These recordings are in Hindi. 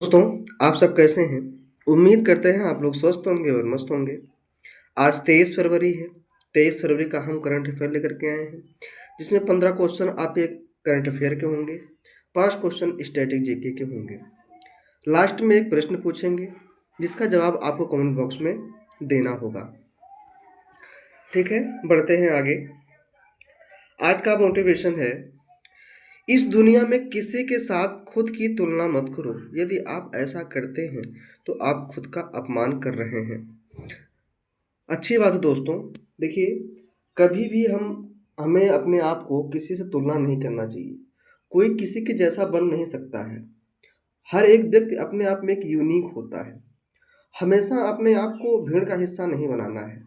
दोस्तों, आप सब कैसे हैं? उम्मीद करते हैं आप लोग स्वस्थ होंगे और मस्त होंगे। आज 23 फरवरी है। 23 फरवरी का हम करंट अफेयर लेकर के आए हैं, जिसमें 15 क्वेश्चन आपके करंट अफेयर के होंगे, 5 क्वेश्चन स्टैटिक जीके के होंगे। लास्ट में एक प्रश्न पूछेंगे, जिसका जवाब आपको कमेंट बॉक्स में देना होगा। ठीक है, बढ़ते हैं आगे। आज का मोटिवेशन है, इस दुनिया में किसी के साथ खुद की तुलना मत करो। यदि आप ऐसा करते हैं तो आप खुद का अपमान कर रहे हैं। अच्छी बात है दोस्तों। देखिए, कभी भी हमें अपने आप को किसी से तुलना नहीं करना चाहिए। कोई किसी के जैसा बन नहीं सकता है। हर एक व्यक्ति अपने आप में एक यूनिक होता है। हमेशा अपने आप को भीड़ का हिस्सा नहीं बनाना है।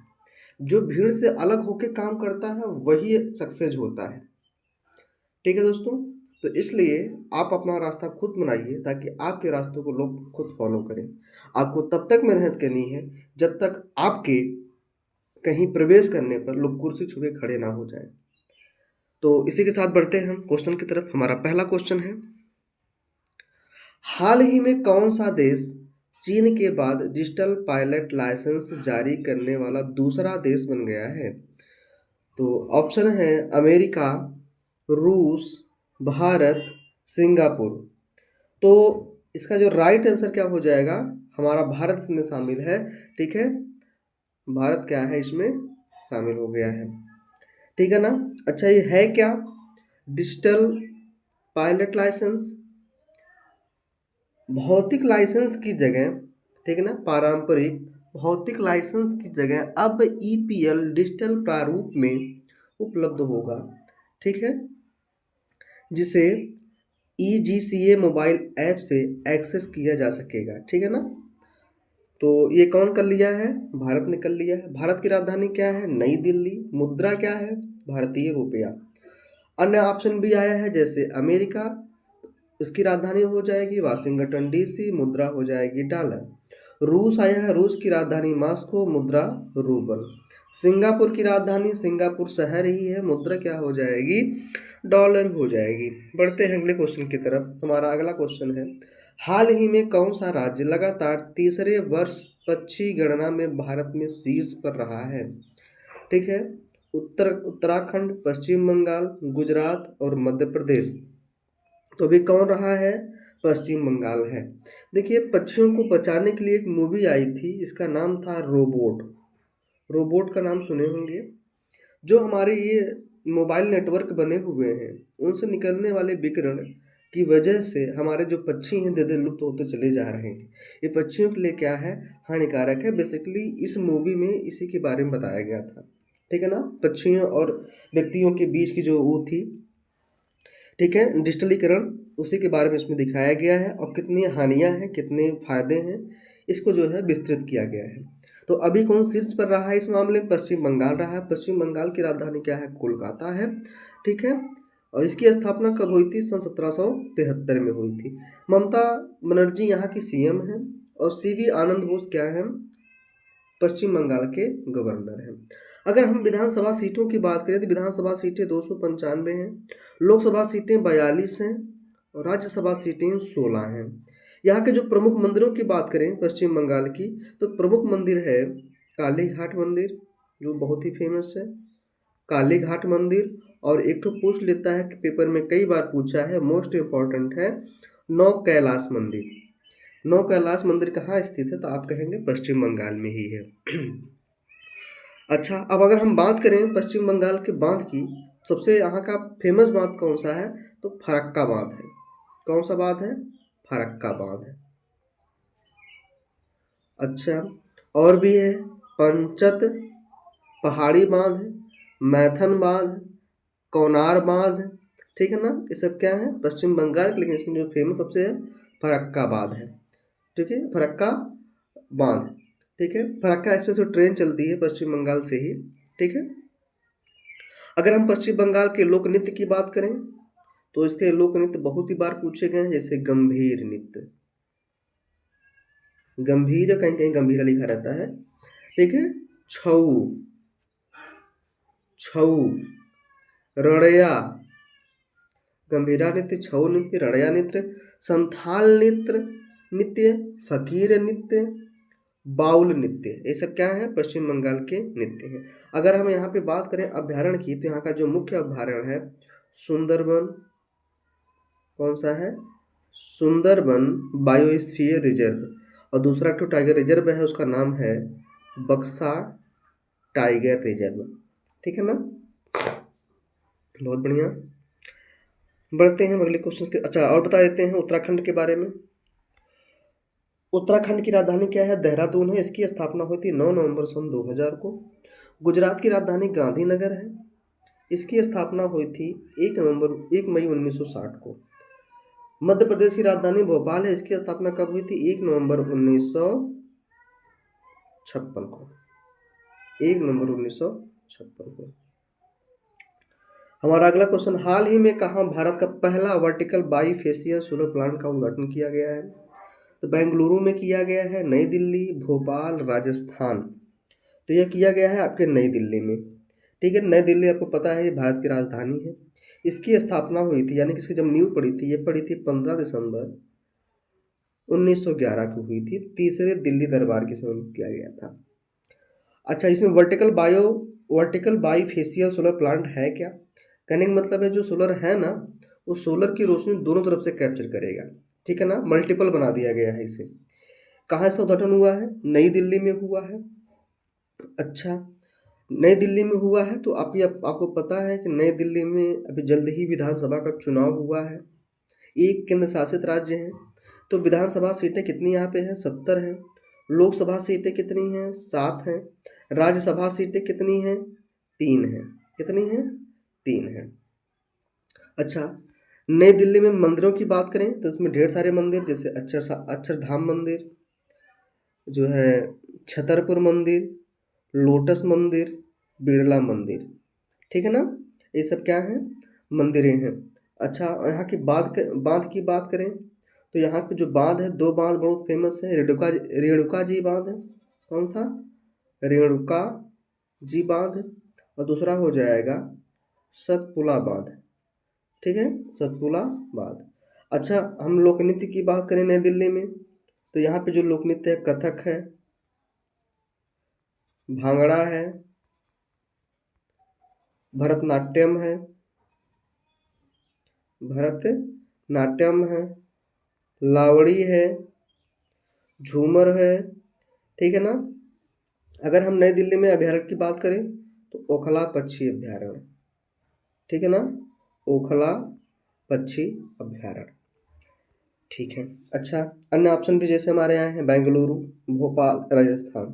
जो भीड़ से अलग होकर काम करता है वही सक्सेस होता है। ठीक है दोस्तों, तो इसलिए आप अपना रास्ता खुद बनाइए ताकि आपके रास्तों को लोग खुद फॉलो करें। आपको तब तक मेहनत करनी है जब तक आपके कहीं प्रवेश करने पर लोग कुर्सी छू के खड़े ना हो जाए। तो इसी के साथ बढ़ते हैं हम क्वेश्चन की तरफ। हमारा पहला क्वेश्चन है, हाल ही में कौन सा देश चीन के बाद डिजिटल पायलट लाइसेंस जारी करने वाला दूसरा देश बन गया है? तो ऑप्शन है अमेरिका, रूस, भारत, सिंगापुर। तो इसका जो राइट आंसर क्या हो जाएगा, हमारा भारत इसमें शामिल है। ठीक है, भारत क्या है इसमें शामिल हो गया है। ठीक है ना। अच्छा, ये है क्या? Digital pilot license. भौतिक लाइसेंस की जगह, ठीक है ना, पारंपरिक भौतिक लाइसेंस की जगह अब ईपीएल डिजिटल प्रारूप में उपलब्ध होगा। ठीक है, जिसे ईजीसीए मोबाइल ऐप से एक्सेस किया जा सकेगा। ठीक है ना। तो ये कौन कर लिया है? भारत ने कर लिया है। भारत की राजधानी क्या है? नई दिल्ली। मुद्रा क्या है? भारतीय रुपया। अन्य ऑप्शन भी आया है, जैसे अमेरिका, उसकी राजधानी हो जाएगी वाशिंगटन डीसी, मुद्रा हो जाएगी डॉलर। रूस आया है, रूस की राजधानी मॉस्को, मुद्रा रूबल। सिंगापुर की राजधानी सिंगापुर शहर ही है, मुद्रा क्या हो जाएगी? डॉलर हो जाएगी। बढ़ते हैं अगले क्वेश्चन की तरफ। हमारा अगला क्वेश्चन है, हाल ही में कौन सा राज्य लगातार तीसरे वर्ष पक्षी गणना में भारत में शीर्ष पर रहा है? ठीक है, उत्तराखंड, पश्चिम बंगाल, गुजरात और मध्य प्रदेश। तो अभी कौन रहा है? पश्चिम बंगाल है। देखिए, पक्षियों को बचाने के लिए एक मूवी आई थी, इसका नाम था रोबोट। रोबोट का नाम सुने होंगे। जो हमारे ये मोबाइल नेटवर्क बने हुए हैं, उनसे निकलने वाले विकिरण की वजह से हमारे जो पक्षी हैं धीरे धीरे लुप्त होते चले जा रहे हैं। ये पक्षियों के लिए क्या है? हानिकारक है। बेसिकली इस मूवी में इसी के बारे में बताया गया था। ठीक है ना, पक्षियों और व्यक्तियों के बीच की जो वो थी, ठीक है, डिजिटलीकरण, उसी के बारे में इसमें दिखाया गया है और कितनी हानियां हैं कितने फायदे हैं, इसको जो है विस्तृत किया गया है। तो अभी कौन शीर्ष पर रहा है इस मामले में? पश्चिम बंगाल रहा है। पश्चिम बंगाल की राजधानी क्या है? कोलकाता है। ठीक है, और इसकी स्थापना कब हुई थी? सन 1773 में हुई थी। ममता बनर्जी यहाँ की सीएम है और सीवी आनंद बोस क्या है? पश्चिम बंगाल के गवर्नर हैं। अगर हम विधानसभा सीटों की बात करें तो विधानसभा सीटें 295 हैं, लोकसभा सीटें 42 हैं और राज्यसभा सीटें 16 हैं। यहाँ के जो प्रमुख मंदिरों की बात करें पश्चिम बंगाल की, तो प्रमुख मंदिर है काली घाट मंदिर, जो बहुत ही फेमस है, काली घाट मंदिर। और एक तो पूछ लेता है कि पेपर में कई बार पूछा है, मोस्ट इम्पॉर्टेंट है, नौ कैलाश मंदिर। नौ कैलाश मंदिर कहाँ स्थित है? तो आप कहेंगे पश्चिम बंगाल में ही है। अच्छा, अब अगर हम बात करें पश्चिम बंगाल के बांध की, सबसे यहाँ का फेमस बांध कौन सा है? तो फरक्का बांध है। कौन सा बांध है? फरक्का बांध है। अच्छा, और भी है, पंचत पहाड़ी बांध है, मैथन बांध, कोनार बांध। ठीक है ना, ये सब क्या है? पश्चिम बंगाल के, लेकिन इसमें जो फेमस सबसे है फरक्का बांध है। ठीक है, फरक्का बांध। ठीक है, फरक्का एक्सप्रेस जो ट्रेन चलती है पश्चिम बंगाल से ही। ठीक है, अगर हम पश्चिम बंगाल के लोक नृत्य की बात करें तो इसके लोक नृत्य बहुत ही बार पूछे गए हैं, जैसे गंभीर नृत्य। गंभीर, कहीं कहीं गंभीरा लिखा रहता है। ठीक है, छऊ, छऊ, रड़या, गंभीरा नृत्य, छऊ नृत्य, रड़या नृत्य, संथाल नृत्य, नृत्य, फकीर नृत्य, बाउल नृत्य, ये सब क्या है? पश्चिम बंगाल के नृत्य हैं। अगर हम यहाँ पे बात करें अभ्यारण्य की, तो यहाँ का जो मुख्य अभ्यारण्य है सुंदरबन, कौन सा है? सुंदरबन बायोस्फीयर रिजर्व, और दूसरा जो टाइगर रिजर्व है उसका नाम है बक्सा टाइगर रिजर्व। ठीक है ना, बहुत बढ़िया। बढ़ते हैं अगले क्वेश्चन के। अच्छा, और बता देते हैं उत्तराखंड के बारे में। उत्तराखंड की राजधानी क्या है? देहरादून है। इसकी स्थापना हुई थी 9 नवंबर सन 2000 को। गुजरात की राजधानी गांधीनगर है। इसकी स्थापना हुई थी 1 मई 1960 को। मध्य प्रदेश की राजधानी भोपाल है। इसकी स्थापना कब हुई थी? 1 नवंबर 1956 को। 1 नवंबर 1956 को। हमारा अगला क्वेश्चन, हाल ही में कहाँ भारत का पहला वर्टिकल बाईफेशियल सोलर प्लांट का उद्घाटन किया गया है? तो बेंगलुरु में किया गया है, नई दिल्ली, भोपाल, राजस्थान। तो यह किया गया है आपके नई दिल्ली में। ठीक है, नई दिल्ली आपको पता है ये भारत की राजधानी है। इसकी स्थापना हुई थी, यानी कि इसकी जब नींव पड़ी थी, ये पड़ी थी 15 दिसंबर 1911 को हुई थी। तीसरे दिल्ली दरबार के समय किया गया था। अच्छा, इसमें वर्टिकल बाईफेशियल सोलर प्लांट है क्या? कहने का मतलब है जो सोलर है ना, वो सोलर की रोशनी दोनों तरफ से कैप्चर करेगा। ठीक है ना, मल्टीपल बना दिया गया है इसे। कहाँ से उद्घाटन हुआ है? नई दिल्ली में हुआ है। अच्छा, नई दिल्ली में हुआ है, तो आपको पता है कि नई दिल्ली में अभी जल्द ही विधानसभा का चुनाव हुआ है। एक केंद्र शासित राज्य है, तो विधानसभा सीटें कितनी यहाँ पे हैं? 70 हैं। लोकसभा सीटें कितनी हैं? 7 हैं। राज्यसभा सीटें कितनी हैं? 3 हैं। कितनी हैं? 3 हैं। अच्छा, नई दिल्ली में मंदिरों की बात करें तो उसमें ढेर सारे मंदिर, जैसे अक्षरधाम मंदिर, जो है छतरपुर मंदिर, लोटस मंदिर, बिरला मंदिर। ठीक है ना, ये सब क्या हैं? मंदिरें हैं। अच्छा, यहाँ की बांध की बात करें तो यहाँ पे जो बांध है, 2 बांध बहुत फेमस है। रेणुका जी बांध है। कौन सा? रेणुका जी बांध। और दूसरा हो जाएगा सतपुड़ा बांध। ठीक है, सतपुड़ा बांध। अच्छा, हम लोक नृत्य की बात करें नई दिल्ली में, तो यहाँ पे जो लोक नृत्य है, कथक है, भांगड़ा है, भरतनाट्यम है, भरतनाट्यम है, लावड़ी है, झूमर है। ठीक है ना। अगर हम नई दिल्ली में अभ्यारण्य की बात करें तो ओखला पक्षी अभ्यारण्य। ठीक है ना, ओखला पक्षी अभ्यारण्य। ठीक है। अच्छा, अन्य ऑप्शन भी जैसे हमारे यहाँ हैं बेंगलुरु, भोपाल, राजस्थान।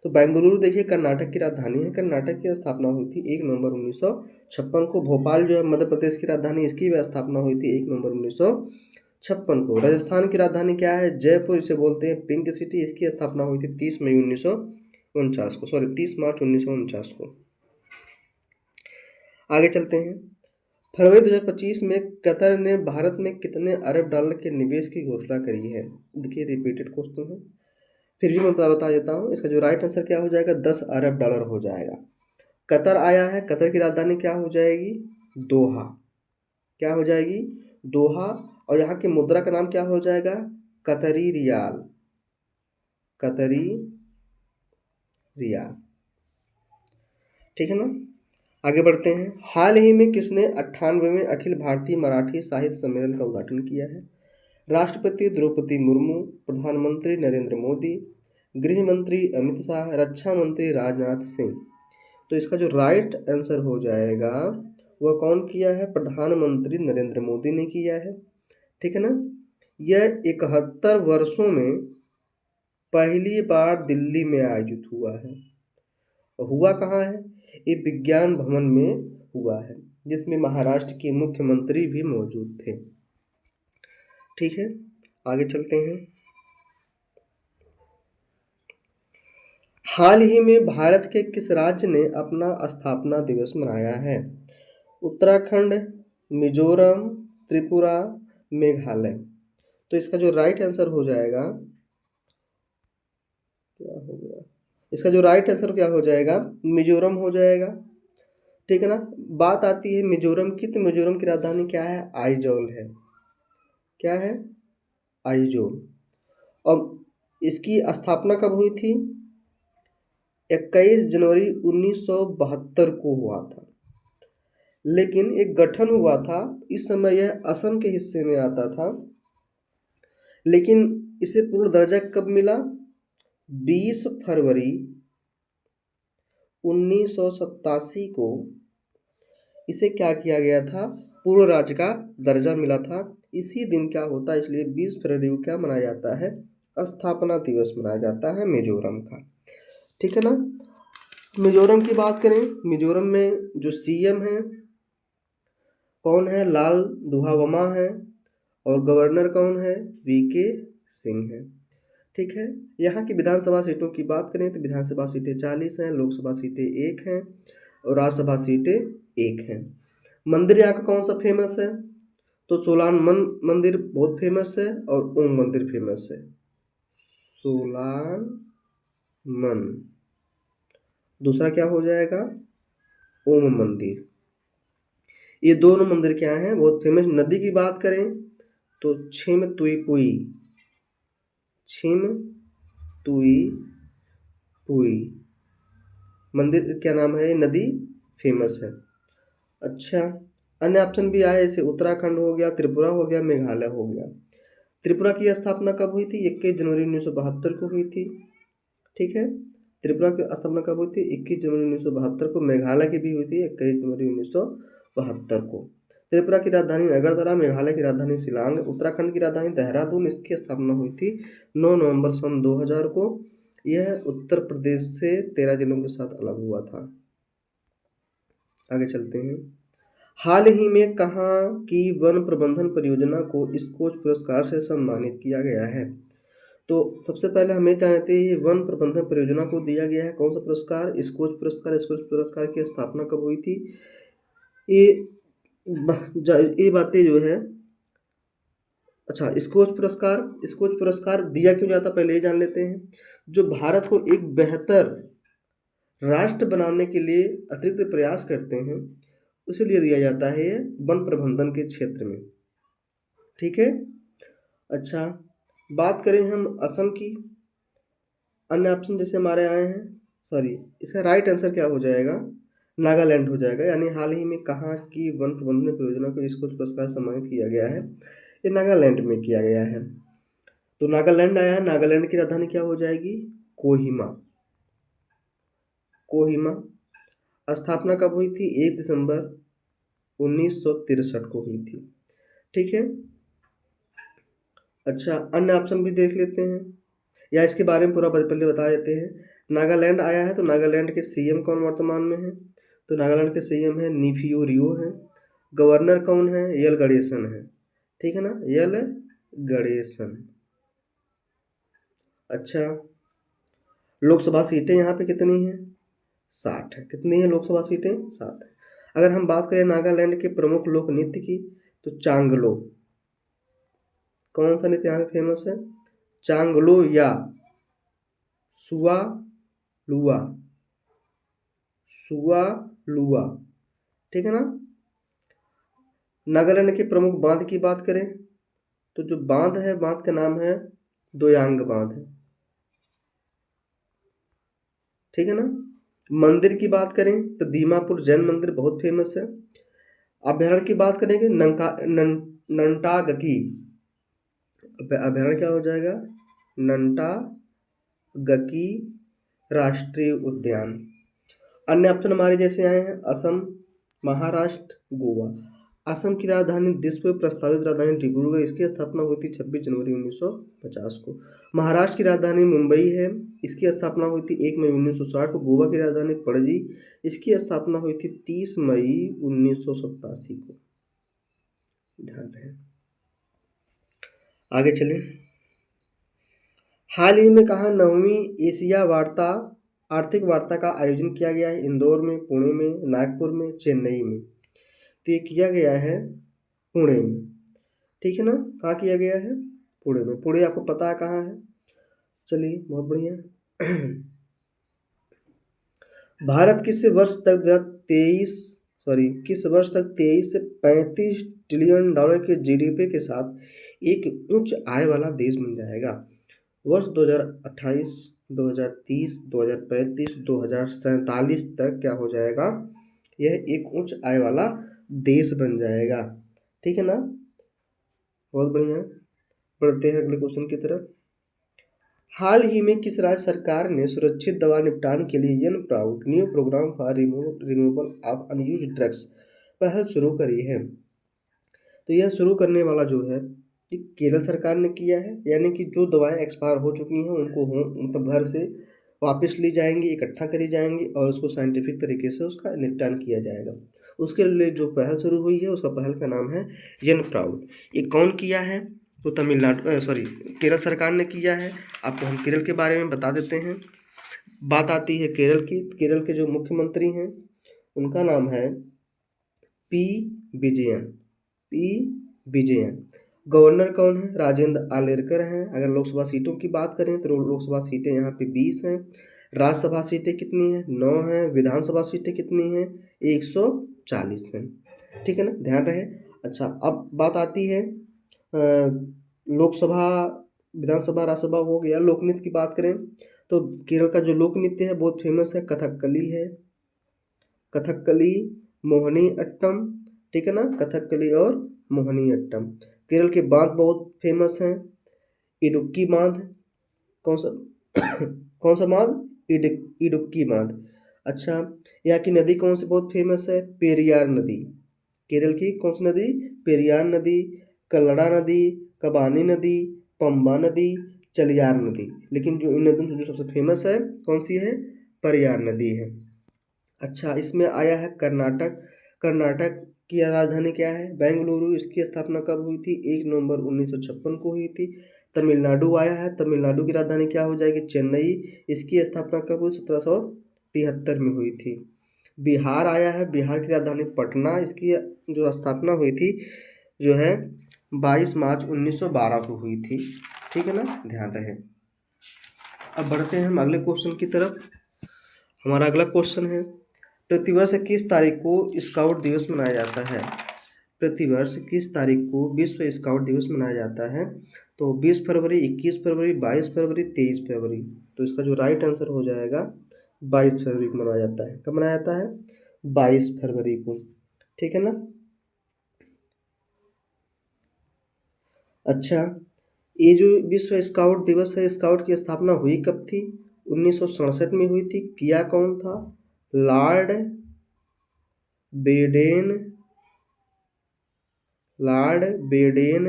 तो बेंगलुरु देखिए कर्नाटक की राजधानी है। कर्नाटक की स्थापना हुई थी 1 नवंबर 1956 को। भोपाल जो है मध्य प्रदेश की राजधानी, इसकी भी स्थापना हुई थी 1 नवंबर 1956 को। राजस्थान की राजधानी क्या है? जयपुर, इसे बोलते हैं पिंक सिटी। इसकी स्थापना हुई थी 30 मई 1949 को, सॉरी 30 मार्च 1949 को। आगे चलते हैं। फरवरी 2025 में कतर ने भारत में कितने अरब डॉलर के निवेश की घोषणा करी है? देखिए रिपीटेड क्वेश्चन है, फिर भी मैं बता देता हूँ। इसका जो राइट आंसर क्या हो जाएगा? 10 अरब डॉलर हो जाएगा। कतर आया है, कतर की राजधानी क्या हो जाएगी? दोहा। क्या हो जाएगी? दोहा। और यहाँ की मुद्रा का नाम क्या हो जाएगा? कतरी रियाल। कतरी रियाल। ठीक है ना। आगे बढ़ते हैं। हाल ही में किसने 98वें अखिल भारतीय मराठी साहित्य सम्मेलन का उद्घाटन किया है? राष्ट्रपति द्रौपदी मुर्मू, प्रधानमंत्री नरेंद्र मोदी, गृह मंत्री अमित शाह, रक्षा मंत्री राजनाथ सिंह। तो इसका जो राइट आंसर हो जाएगा वह कौन किया है? प्रधानमंत्री नरेंद्र मोदी ने किया है। ठीक है ना। यह 71 वर्षों में पहली बार दिल्ली में आयोजित हुआ है। और हुआ कहाँ है? ये विज्ञान भवन में हुआ है, जिसमें महाराष्ट्र के मुख्यमंत्री भी मौजूद थे। ठीक है, आगे चलते हैं। हाल ही में भारत के किस राज्य ने अपना स्थापना दिवस मनाया है? उत्तराखंड, मिजोरम, त्रिपुरा, मेघालय। तो इसका जो राइट आंसर हो जाएगा, क्या हो गया? इसका जो राइट आंसर क्या हो जाएगा? मिजोरम हो जाएगा। ठीक है ना। बात आती है मिजोरम की, तो मिजोरम की राजधानी क्या है? आइजोल है। क्या है? आइजोल। और इसकी स्थापना कब हुई थी? 21 जनवरी 1972 को हुआ था। लेकिन एक गठन हुआ था, इस समय यह असम के हिस्से में आता था, लेकिन इसे पूर्ण दर्जा कब मिला? 20 फरवरी 1987 को इसे क्या किया गया था? पूर्ण राज्य का दर्जा मिला था। इसी दिन क्या होता है, इसलिए 20 फरवरी को क्या मनाया जाता है? स्थापना दिवस मनाया जाता है मिजोरम का। ठीक है ना। मिजोरम की बात करें, मिजोरम में जो सीएम है कौन है? लाल दुहावमा है। और गवर्नर कौन है? वीके सिंह है। ठीक है। यहाँ की विधानसभा सीटों की बात करें तो विधानसभा सीटें 40 हैं, लोकसभा सीटें 1 हैं और राज्यसभा सीटें 1 हैं। मंदिर यहाँ का कौन सा फेमस है? तो सोलान मंदिर बहुत फेमस है और ओम मंदिर फेमस है। सोलान मन, दूसरा क्या हो जाएगा? ओम मंदिर। ये दोनों मंदिर क्या हैं? बहुत फेमस। नदी की बात करें तो छिम तुई पुई, छिम तुई पुई मंदिर क्या नाम है? नदी फेमस है। अच्छा, अन्य ऑप्शन भी आए, जैसे उत्तराखंड हो गया, त्रिपुरा हो गया, मेघालय हो गया। त्रिपुरा की स्थापना कब हुई थी? 21 जनवरी 1972 को हुई थी। ठीक है। त्रिपुरा की स्थापना कब हुई थी? 21 जनवरी 1972 को। मेघालय की भी हुई थी 21 जनवरी 1972 को। त्रिपुरा की राजधानी अगरतला, मेघालय की राजधानी शिलांग, उत्तराखंड की राजधानी देहरादून। इसकी स्थापना हुई थी 9 नवंबर सन 2000 को। यह उत्तर प्रदेश से 13 जिलों के साथ अलग हुआ था। आगे चलते हैं। हाल ही में कहाँ की वन प्रबंधन परियोजना को स्कोच पुरस्कार से सम्मानित किया गया है? तो सबसे पहले हमें जानते हैं वन प्रबंधन परियोजना को दिया गया है कौन सा पुरस्कार? स्कोच पुरस्कार। स्कोच पुरस्कार की स्थापना कब हुई थी? ये ये बातें जो है, अच्छा, स्कोच पुरस्कार दिया क्यों जाता पहले ये जान लेते हैं। जो भारत को एक बेहतर राष्ट्र बनाने के लिए अतिरिक्त प्रयास करते हैं, इसलिए दिया जाता है ये वन प्रबंधन के क्षेत्र में। ठीक है। अच्छा, बात करें हम असम की, अन्य ऑप्शन जैसे हमारे आए हैं, सॉरी, इसका राइट आंसर क्या हो जाएगा? नागालैंड हो जाएगा। यानी हाल ही में कहाँ की वन प्रबंधन परियोजना को स्कोच पुरस्कार से सम्मानित किया गया है? ये नागालैंड में किया गया है। तो नागालैंड आया है। नागालैंड की राजधानी क्या हो जाएगी? कोहिमा। कोहिमा। स्थापना कब हुई थी? 1 दिसंबर 1963 को हुई थी। ठीक है। अच्छा, अन्य ऑप्शन भी देख लेते हैं, या इसके बारे में पूरा पहले बता देते हैं। नागालैंड आया है तो नागालैंड के सीएम कौन वर्तमान में है? तो नागालैंड के सीएम है नीफियो रियो है। गवर्नर कौन है? यल गणेशन है। ठीक है ना, यल गणेशन। अच्छा, लोकसभा सीटें यहाँ पे कितनी हैं? 60 है। कितनी है लोकसभा सीटें? 7 है। अगर हम बात करें नागालैंड के प्रमुख लोक नृत्य की तो चांगलो, कौन सा नृत्य यहाँ पे फेमस है? चांगलो या सुआ लुआ, सुआ लुआ। ठीक है ना। नागालैंड के प्रमुख बांध की बात करें तो जो बांध है, बांध का नाम है दोयांग बांध। ठीक है ना। मंदिर की बात करें तो दीमापुर जैन मंदिर बहुत फेमस है। अभ्यारण्य की बात करेंगे नंटागकी, अभ्यारण्य क्या हो जाएगा? नंटागकी राष्ट्रीय उद्यान। अन्य ऑप्शन हमारे जैसे आए हैं असम, महाराष्ट्र, गोवा। असम की राजधानी दिसपुर, प्रस्तावित राजधानी डिब्रूगढ़। इसकी स्थापना हुई थी 26 जनवरी 1950 को। महाराष्ट्र की राजधानी मुंबई है। इसकी स्थापना हुई थी 1 मई 1960 को। गोवा की राजधानी पणजी। इसकी स्थापना हुई थी 30 मई 1987 को। ध्यान रहे। आगे चलें। हाल ही में कहाँ 9वीं एशिया वार्ता आर्थिक वार्ता का आयोजन किया गया है? इंदौर में, पुणे में, नागपुर में, चेन्नई में। तो ये किया गया है पुणे में। ठीक है ना। कहाँ किया गया है? पुणे में। पुणे आपको पता है कहाँ है? चलिए, बहुत बढ़िया। भारत किस वर्ष तक 23 से 35 ट्रिलियन डॉलर के जीडीपी के साथ एक उच्च आय वाला देश बन जाएगा? वर्ष 2028, 2030, 2035, 2047 तक क्या हो जाएगा, यह एक उच्च आय वाला देश बन जाएगा। ठीक है ना, बहुत बढ़िया। बढ़ते हैं अगले क्वेश्चन की तरफ। हाल ही में किस राज्य सरकार ने सुरक्षित दवा निपटान के लिए N PROUD new program for removal of unused drugs पहल शुरू करी है? तो यह शुरू करने वाला जो है ये केरल सरकार ने किया है, यानी कि जो दवाएं एक्सपायर हो चुकी हैं उनको मतलब घर से वापस ली जाएंगी, इकट्ठा करी जाएंगी और उसको साइंटिफिक तरीके से उसका निपटान किया जाएगा। उसके लिए जो पहल शुरू हुई है उसका पहल का नाम है यन प्राउड। ये कौन किया है? तो तमिलनाडु सॉरी केरल सरकार ने किया है। आपको हम केरल के बारे में बता देते हैं। बात आती है केरल की। केरल के जो मुख्यमंत्री हैं उनका नाम है P Vijayan. P Vijayan. Governor कौन है? राजेंद्र आलेरकर हैं। अगर लोकसभा सीटों की बात करें तो लोकसभा सीटें यहाँ पे 20 हैं। राज्यसभा सीटें कितनी हैं? 9 हैं। विधानसभा सीटें कितनी हैं? 140 हैं। ठीक है ना, ध्यान रहे। अच्छा, अब बात आती है लोकसभा, विधानसभा, राज्यसभा हो गया। लोक नृत्य की बात करें तो केरल का जो लोक नृत्य है बहुत फेमस है, कथकली है। कथकली, मोहिनी अट्टम। ठीक है ना, कथकली और मोहिनी अट्टम। केरल के बांध बहुत फेमस हैं। इडुक्की बांध। कौन सा कौन सा बांध? इडुक्की बांध। अच्छा, यहाँ की नदी कौन सी बहुत फेमस है? पेरियार नदी। केरल की कौन सी नदी? पेरियार नदी, कल्लड़ा नदी, कबानी नदी, पंबा नदी, चलियार नदी। लेकिन जो इन नदियों में जो सबसे फेमस है कौन सी है? पेरियार नदी है। अच्छा, इसमें आया है कर्नाटक। कर्नाटक की राजधानी क्या है? बेंगलुरु। इसकी स्थापना कब हुई थी? 1 नवंबर 1956 को हुई थी। तमिलनाडु आया है। तमिलनाडु की राजधानी क्या हो जाएगी? चेन्नई। इसकी स्थापना कब हुई? 1773 में हुई थी। बिहार आया है। बिहार की राजधानी पटना। इसकी जो स्थापना हुई थी जो है 22 मार्च 1912 को हुई थी। ठीक है ना, ध्यान रहे। अब बढ़ते हैं हम अगले क्वेश्चन की तरफ। हमारा अगला क्वेश्चन है, प्रतिवर्ष किस तारीख को स्काउट दिवस मनाया जाता है? प्रतिवर्ष किस तारीख को विश्व स्काउट दिवस मनाया जाता है? तो 20 फरवरी, 21 फरवरी, 22 फरवरी, 23 फरवरी। तो इसका जो राइट आंसर हो जाएगा 22 फरवरी को मनाया जाता है। कब मनाया जाता है? 22 फरवरी को। ठीक है ना। अच्छा, ये जो विश्व स्काउट दिवस है, स्काउट की स्थापना हुई कब थी? 1967 में हुई थी। किया कौन था? Lord Baden, Lord Baden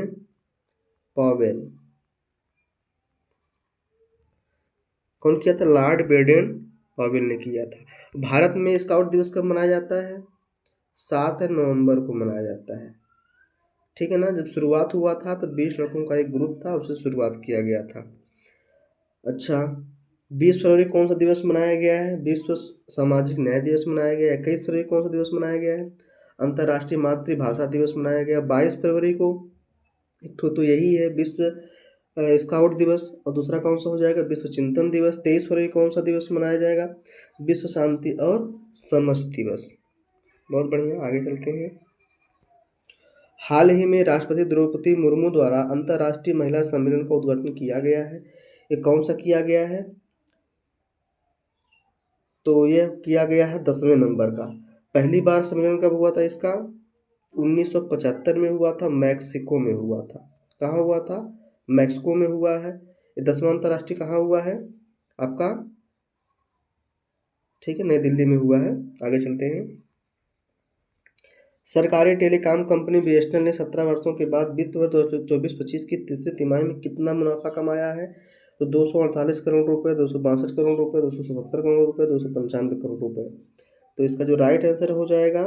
Powell. कौन किया था? लॉर्ड बेडेन पॉवेल ने किया था। भारत में स्काउट दिवस कब मनाया जाता है? 7 नवंबर को मनाया जाता है। ठीक है ना। जब शुरुआत हुआ था तो 20 लड़कों का एक ग्रुप था, उससे शुरुआत किया गया था। अच्छा, 20 फरवरी कौन सा दिवस मनाया गया है? विश्व सामाजिक न्याय दिवस मनाया गया। 21 फरवरी कौन सा दिवस मनाया गया है? अंतर्राष्ट्रीय मातृभाषा दिवस मनाया गया। 22 फरवरी को एक तो यही है विश्व स्काउट दिवस, और दूसरा कौन सा हो जाएगा? विश्व चिंतन दिवस। 23 फरवरी कौन सा दिवस मनाया जाएगा? विश्व शांति और समझ दिवस। बहुत बढ़िया, आगे चलते हैं। हाल ही में राष्ट्रपति द्रौपदी मुर्मू द्वारा अंतर्राष्ट्रीय महिला सम्मेलन का उद्घाटन किया गया है। ये कौन सा किया गया है? तो यह किया गया है 10वें नंबर का। पहली बार सम्मेलन कब हुआ था इसका? 1975 में हुआ था, मैक्सिको में हुआ था। कहाँ हुआ था? मैक्सिको में हुआ है। ये 10वां अंतर्राष्ट्रीय कहाँ हुआ है आपका? ठीक है, नई दिल्ली में हुआ है। आगे चलते हैं। सरकारी टेलीकॉम कंपनी बीएसएनएल ने 17 वर्षों के बाद वित्त वर्ष 2024-25 की तीसरी तिमाही में कितना मुनाफा कमाया है? तो 248 करोड़ रुपए, 262 करोड़ रुपए, 277 करोड़ रुपए, 295 करोड़ रुपए। तो इसका जो राइट आंसर हो जाएगा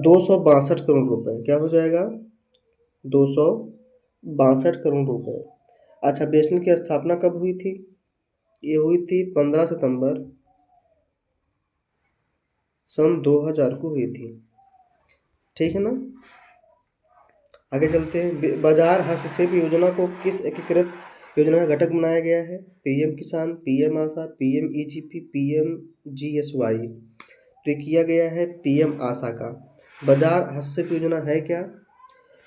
262 करोड़ रुपए। क्या हो जाएगा? 262 करोड़ रुपए। अच्छा, बीएसएनएल की स्थापना कब हुई थी? ये हुई थी 15 सितंबर सन 2000 को हुई थी। ठीक है ना। आगे चलते हैं। बाजार हस्तक्षेप योजना को किस एकीकृत योजना का घटक बनाया गया है? पीएम किसान, पीएम आशा, पीएम ईजीपी, पीएम जीएसवाई। तो ये किया गया है पीएम आशा का। बाजार हस्तक्षेप योजना है क्या?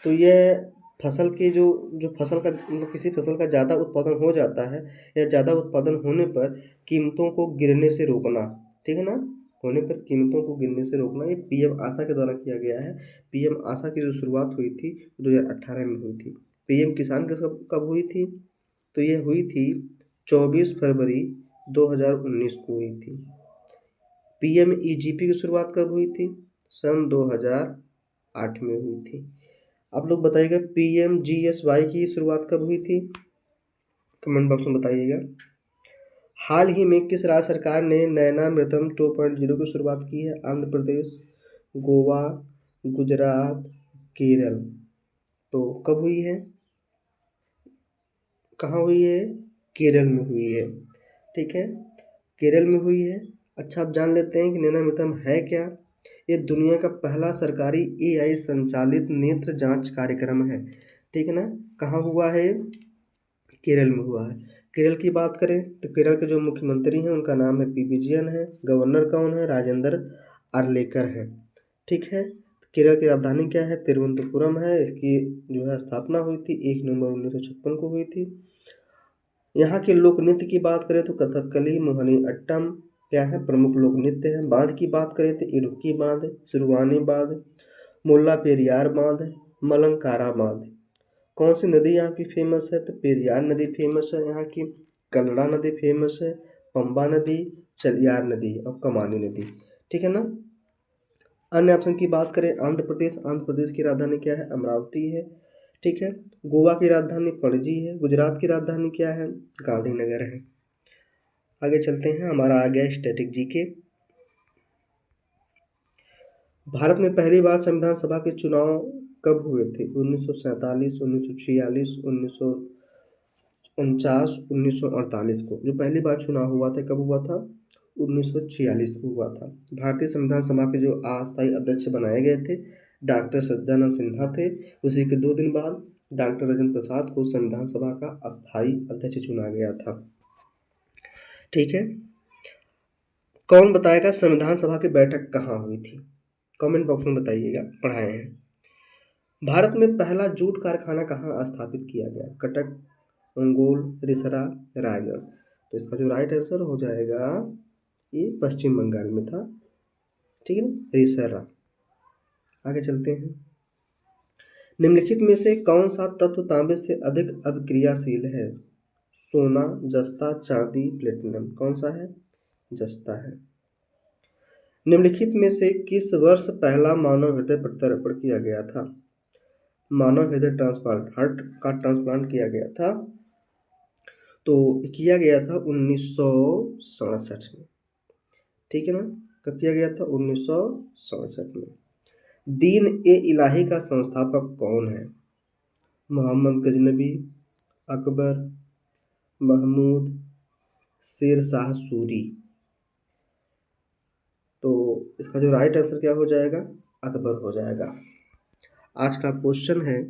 तो यह फसल के जो जो फसल का मतलब किसी फसल का ज़्यादा उत्पादन हो जाता है या ज़्यादा उत्पादन होने पर कीमतों को गिरने से रोकना, ठीक है ना, होने पर कीमतों को गिरने से रोकना, ये पीएम आशा के द्वारा किया गया है। पीएम आशा की जो शुरुआत हुई थी 2018 में हुई थी। पीएम किसान की कब हुई थी? तो ये हुई थी 24 फरवरी 2019 को हुई थी। पीएमईजीपी की शुरुआत कब हुई थी? सन 2008 में हुई थी। आप लोग बताइएगा पीएमजीएसवाई की शुरुआत कब हुई थी? कमेंट बॉक्स में बताइएगा। हाल ही में किस राज्य सरकार ने नैनामृतम 2.0 की शुरुआत की है? आंध्र प्रदेश, गोवा, गुजरात, केरल। तो कब हुई है? कहाँ हुई है? केरल में हुई है, ठीक है, केरल में हुई है। अच्छा, आप जान लेते हैं कि नैनामृतम है क्या। ये दुनिया का पहला सरकारी एआई संचालित नेत्र जांच कार्यक्रम है, ठीक है ना। कहाँ हुआ है? केरल में हुआ है। केरल की बात करें तो केरल के जो मुख्यमंत्री हैं उनका नाम है पी विजयन है। गवर्नर कौन है? राजेंद्र आर्लेकर है, ठीक है। केरल की राजधानी क्या है? तिरुवनंतपुरम है। इसकी जो है स्थापना हुई थी 1 नवंबर 1956 को हुई थी। यहाँ के लोक नृत्य की बात करें तो कथकली, मोहिनी अट्टम क्या है? प्रमुख लोक नृत्य है। बांध की बात करें तो इडुक्की बांध, सिरुवानी बांध, मुल्ला पेरियार बांध, मलंकारा बांध। कौन सी नदी यहाँ की फेमस है? तो पेरियार नदी फेमस है यहाँ की। कल्ला नदी फेमस है, पंबा नदी, चलियार नदी और कमानी नदी, ठीक है ना। अन्य ऑप्शन की बात करें आंध्र प्रदेश, आंध्र प्रदेश की राजधानी क्या है? अमरावती है, ठीक है। गोवा की राजधानी पणजी है। गुजरात की राजधानी क्या है? गांधीनगर है। आगे चलते हैं, हमारा आ गया स्टैटिक जीके। भारत में पहली बार संविधान सभा के चुनाव कब हुए थे? 1947, 1946, 1949, 1948 को। जो पहली बार चुनाव हुआ था कब हुआ था? 1946 को हुआ था। भारतीय संविधान सभा के जो अस्थायी अध्यक्ष बनाए गए थे डॉक्टर सत्यानंद सिन्हा थे। उसी के 2 दिन बाद डॉक्टर राजेंद्र प्रसाद को संविधान सभा का अस्थायी अध्यक्ष चुना गया था, ठीक है। कौन बताएगा संविधान सभा की बैठक कहाँ हुई थी? कमेंट बॉक्स में बताइएगा, पढ़ाए हैं। भारत में पहला जूट कारखाना कहाँ स्थापित किया गया? कटक, अंगोल, रिसरा, रायगढ़। तो इसका जो राइट आंसर हो जाएगा ये पश्चिम बंगाल में था, ठीक है ना, रिसरा। आगे चलते हैं। निम्नलिखित में से कौन सा तत्व तांबे से अधिक अभिक्रियाशील है? सोना, जस्ता, चांदी, प्लेटिनम। कौन सा है? जस्ता है। निम्नलिखित में से किस वर्ष पहला मानव हृदय प्रत्यारोपण किया गया था? मानव हृदय ट्रांसप्लांट, हार्ट का ट्रांसप्लांट किया गया था, तो किया गया था 1967 में, ठीक है ना। कब किया गया था? 1967 में। दीन ए इलाही का संस्थापक कौन है? मोहम्मद गजनबी, अकबर, महमूद, शेर शाह सूरी। तो इसका जो राइट आंसर क्या हो जाएगा? अकबर हो जाएगा। आज का क्वेश्चन है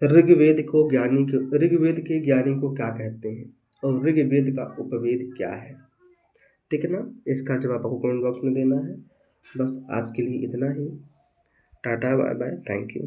ऋग्वेद के ज्ञानी को क्या कहते हैं और ऋग्वेद का उपवेद क्या है, ठीक है ना। इसका जवाब आपको कमेंट बॉक्स में देना है। बस आज के लिए इतना ही। Tata, bye bye, thank you.